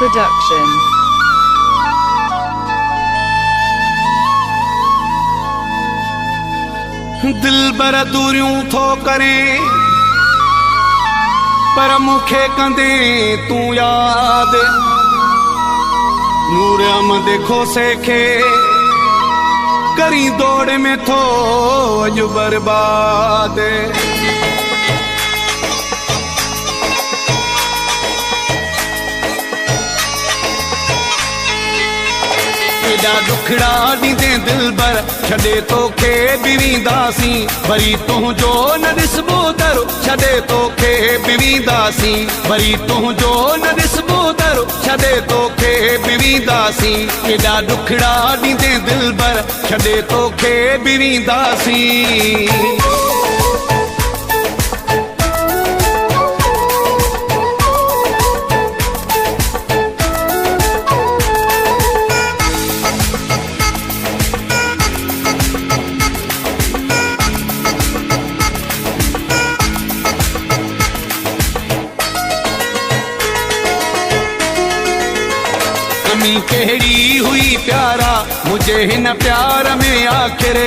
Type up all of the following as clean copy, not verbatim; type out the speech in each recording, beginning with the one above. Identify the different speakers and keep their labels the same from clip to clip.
Speaker 1: Production.
Speaker 2: दिल बर दूरियों थो करे पर मुखे कंदे तू याद नूर अहमद खोसे खे करी दौड़ में थो अॼु बर्बाद एॾा दुखड़ा ॾींदे दिल बर छॾे तोखे बिवींदासीं वरी तुंहिंजो न ॾिसबो दर छॾे तोखे बिवींदासीं वरी तुंहिंजो न ॾिसबो दर छॾे तोखे बिवींदासीं एॾा दुखड़ा ॾींदे दिल बर छॾे तोखे बिवींदासीं कमी कहिड़ी हुई प्यारा मुझे हिन प्यार में आखिर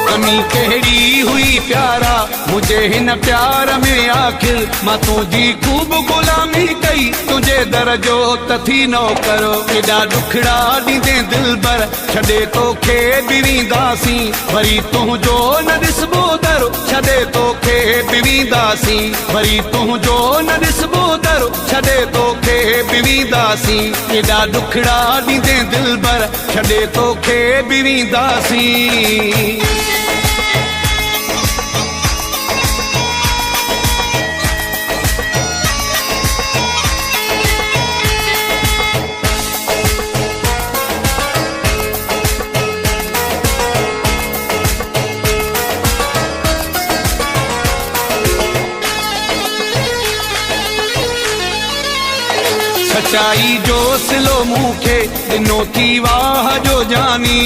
Speaker 2: कमी कहिड़ी हुई प्यारा मुझे हिन प्यार में आखिर मां तुझी खूब गुलामी कई तुझे दर जो तथी नौकर एॾा दुखड़ा ॾींदे दिल बर छॾे तोखे बिवींदासीं वरी तुंहिंजो न ॾिसबो दर छॾे तोखे बिवींदासीं वरी तुंहिंजो न ॾिसबो दर छॾे तोखे बिवींदासीं एॾा दुखड़ा ॾींदे दिल बर छॾे तोखे बिवींदासीं सच्चाई जो सिलो मूंखे ॾिनो थी वाह जो जानी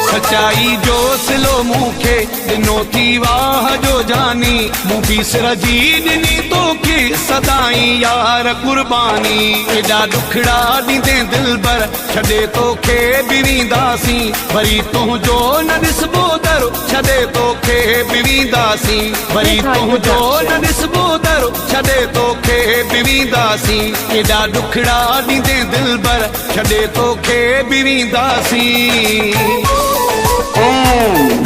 Speaker 2: सच्चाई जो सिलो मूंखे ॾिनो थी वाह जो जानी मूं बि सिरजी ॾिनी तोखे सदाई यार कुर्बानी एॾा दुखड़ा ॾींदे दिल बर छॾे तोखे बिवींदासीं वरी तुंहिंजो न ॾिसबो दर छॾे तोखे बिवींदासीं वरी तुंहिंजो न ॾिसबो दर छॾे तोखे बिवींदासीं एॾा दुखड़ा ॾींदे दिल बर छॾे तोखे बिवींदासीं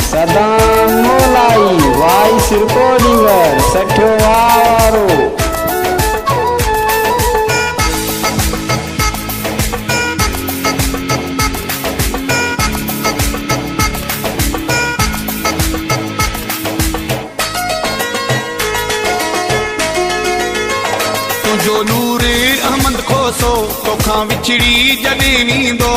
Speaker 3: सदाम मोलाई वॉइस रिकॉर्डिंगर सठो वारो
Speaker 2: तुंहिंजो नूर अहमद खोसो तोखां विछड़ी जॾहिं वेंदो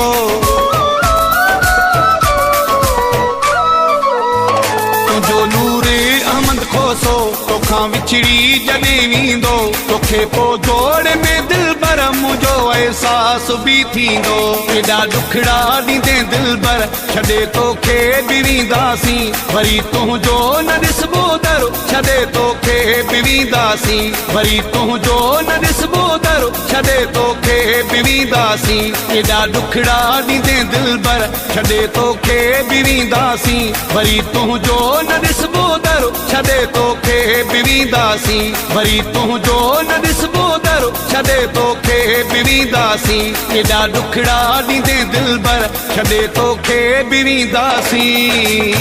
Speaker 2: तुंहिंजो नूर अहमद खोसो तोखां विछड़ी जॾहिं वेंदो तोखे पोइ जोड़ में दिल बर मुंहिंजो अहसास बि थींदो एॾा दुखड़ा ॾींदे दिल बर छॾे तोखे बिवींदासीं वरी तुंहिंजो न ॾिसबो दर छॾे तोखे बिवींदासीं वरी तुंहिंजो न ॾिसबो दर छॾे तोखे बिवींदासीं एॾा दुखड़ा ॾींदे दिल बर छॾे तोखे बिवींदासीं वरी तुंहिंजो न ॾिसबो दर छॾे तोखे बिवींदासीं वरी तुंहिंजो न ॾिसबो दर छॾे तोखे बिवींदासीं एॾा दुखड़ा ॾींदे दिल बर छॾे तोखे बिवींदासीं।